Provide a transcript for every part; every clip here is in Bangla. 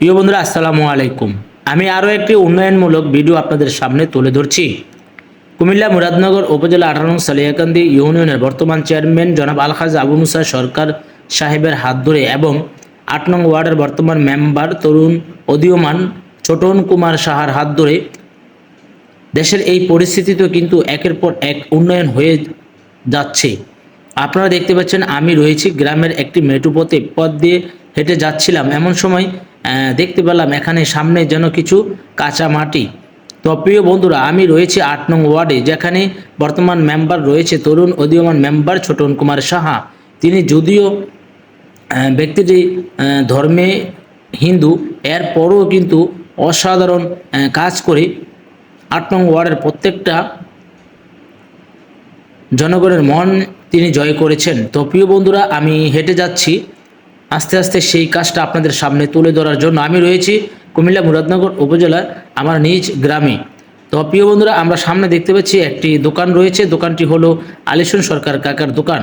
প্রিয় বন্ধুরা, আসসালামু আলাইকুম। আমি আরও একটি উন্নয়নমূলক ভিডিও আপনাদের সামনে তুলে ধরছি। কুমিল্লা মুরাদনগর উপজেলা 18 নং সালিয়াকান্দি ইউনিয়নের বর্তমান চেয়ারম্যান জনাব আলহাজ আবু মুসা সরকার সাহেবের হাত ধরে এবং 8 নং ওয়ার্ডের বর্তমান মেম্বার তরুণ উদীয়মান ছোটন কুমার সাহার হাত ধরে দেশের এই পরিস্থিতিতে কিন্তু একের পর এক উন্নয়ন হয়ে যাচ্ছে। আপনারা দেখতে পাচ্ছেন, আমি রয়েছি গ্রামের একটি মেঠোপথে, পথ দিয়ে হেঁটে যাচ্ছিলাম, এমন সময় দেখতে পেলাম এখানে সামনে যেন কিছু কাঁচা মাটি। তো প্রিয় বন্ধুরা, আমি রয়েছি 8 নং ওয়ার্ডে, যেখানে বর্তমান মেম্বার রয়েছে তরুণ উদীয়মান মেম্বার ছোটন কুমার সাহা। তিনি যদিও ব্যক্তিটি ধর্মে হিন্দু, এরপরও কিন্তু অসাধারণ কাজ করে 8 নং ওয়ার্ডের প্রত্যেকটা জনগণের মন তিনি জয় করেছেন। তো প্রিয় বন্ধুরা, আমি হেঁটে যাচ্ছি আস্তে আস্তে সেই কাজটা আপনাদের সামনে তুলে ধরার জন্য। আমি রয়েছি কুমিল্লা মুরাদনগর উপজেলার আমার নিজ গ্রামে। তো প্রিয় বন্ধুরা, আমরা সামনে দেখতে পাচ্ছি একটি দোকান রয়েছে। দোকানটি হলো আলিশুন সরকার কাকার দোকান।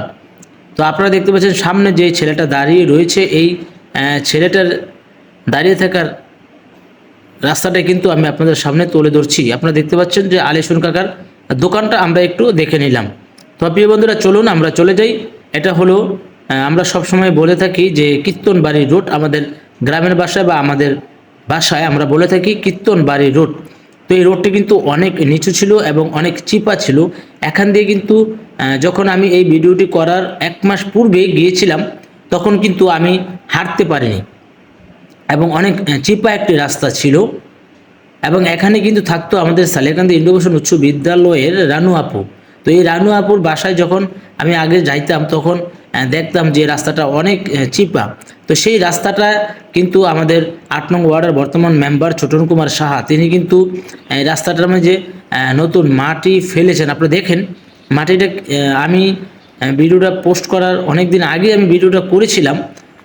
তো আপনারা দেখতে পাচ্ছেন সামনে যে ছেলেটা দাঁড়িয়ে রয়েছে, এই ছেলেটার দাঁড়িয়ে থাকার রাস্তাটা কিন্তু আমি আপনাদের সামনে তুলে ধরছি। আপনারা দেখতে পাচ্ছেন যে আলিশুন কাকার দোকানটা আমরা একটু দেখে নিলাম। তো প্রিয় বন্ধুরা, চলুন আমরা চলে যাই। এটা হলো আমরা সবসময় বলে থাকি যে কীর্তনবাড়ি রোড, আমাদের গ্রামের ভাষায় বা আমাদের ভাষায় আমরা বলে থাকি কীর্তনবাড়ি রোড। তো এই রোডটি কিন্তু অনেক নিচু ছিল এবং অনেক চিপা ছিল। এখান দিয়ে কিন্তু যখন আমি এই ভিডিওটি করার 1 মাস পূর্বে গিয়েছিলাম, তখন কিন্তু আমি হাঁটতে পারিনি এবং অনেক চিপা একটি রাস্তা ছিল। এবং এখানে কিন্তু থাকতো আমাদের সালিয়াকান্দি ইন্দ্রভূষণ উচ্চ বিদ্যালয়ের রানু আপু। তো এই রানু আপুর বাসায় যখন আমি আগে যাইতাম, তখন দেখতাম যে রাস্তাটা অনেক চিপা। তো সেই রাস্তাটা কিন্তু আমাদের 8 নং ওয়ার্ডের বর্তমান মেম্বার ছোটন কুমার সাহা, তিনি কিন্তু এই রাস্তাটার মাঝে নতুন মাটি ফেলেছেন। আপনারা দেখেন মাটিটা, আমি ভিডিওটা পোস্ট করার অনেক দিন আগে আমি ভিডিওটা করেছিলাম।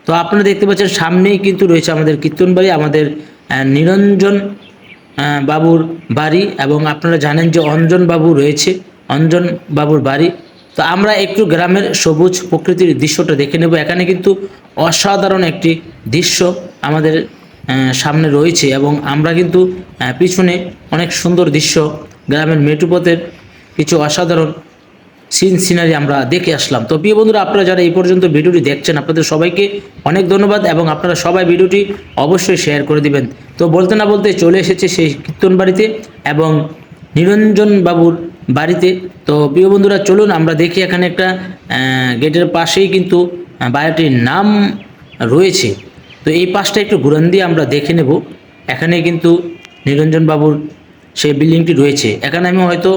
তো আপনারা দেখতে পাচ্ছেন সামনেই কিন্তু রয়েছে আমাদের কীর্তনবাড়ি, আমাদের নিরঞ্জন বাবুর বাড়ি, এবং আপনারা জানেন যে অঞ্জন বাবু রয়েছে, অঞ্জন বাবুর বাড়ি। তো আমরা একটু গ্রামের সবুজ প্রকৃতির দৃশ্যটা দেখে নেব। এখানে কিন্তু অসাধারণ একটি দৃশ্য আমাদের সামনে রয়েছে, এবং আমরা কিন্তু পিছনে অনেক সুন্দর দৃশ্য, গ্রামের মেঠোপথের কিছু অসাধারণ সিনারি আমরা দেখে আসলাম। তো প্রিয় বন্ধুরা, আপনারা যারা এই পর্যন্ত ভিডিওটি দেখছেন, আপনাদের সবাইকে অনেক ধন্যবাদ, এবং আপনারা সবাই ভিডিওটি অবশ্যই শেয়ার করে দিবেন। তো বলতে না বলতে চলে এসেছে সেই কীর্তন বাড়িতে এবং নিরঞ্জন বাবুর বাড়িতে। তো প্রিয় বন্ধুরা, চলুন আমরা দেখি। এখানে একটা গেটের পাশেই কিন্তু বাড়িটির নাম রয়েছে। তো এই পাশটা একটু ঘুরান দিয়ে আমরা দেখে নেব। এখানে কিন্তু নিরঞ্জন বাবুর সেই বিল্ডিংটি রয়েছে। এখানে আমি হয়তো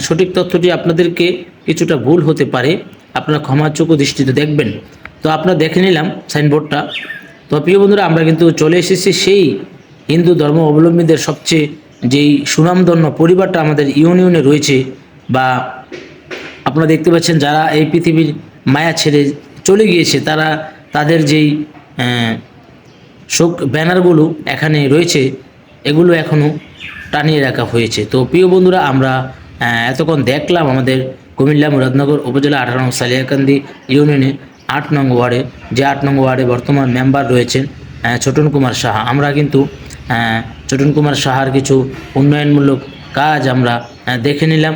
সঠিক তথ্যটি আপনাদেরকে কিছুটা ভুল হতে পারে, আপনারা ক্ষমাযোগ্য দৃষ্টিতে দেখবেন। তো আপনারা দেখে নিলাম সাইনবোর্ডটা। তো প্রিয় বন্ধুরা, আমরা কিন্তু চলে এসেছি সেই হিন্দু ধর্ম অবলম্বীদের সবচেয়ে যেই সুনামধন্য পরিবারটা আমাদের ইউনিয়নে রয়েছে, বা আপনারা দেখতে পাচ্ছেন যারা এই পৃথিবীর মায়া ছেড়ে চলে গিয়েছে, তারা তাদের যেই শোক ব্যানারগুলো এখানে রয়েছে, এগুলো এখনও টানিয়ে রাখা হয়েছে। তো প্রিয় বন্ধুরা, আমরা এতক্ষণ দেখলাম আমাদের কুমিল্লা মুরাদনগর উপজেলা 18 নং সালিয়াকান্দি ইউনিয়নে 8 নং ওয়ার্ডে, যে 8 নং ওয়ার্ডে বর্তমান মেম্বার রয়েছেন ছোটন কুমার সাহা। আমরা কিন্তু ছোটন কুমার সাহার কিছু উন্নয়নমূলক কাজ আমরা দেখে নিলাম।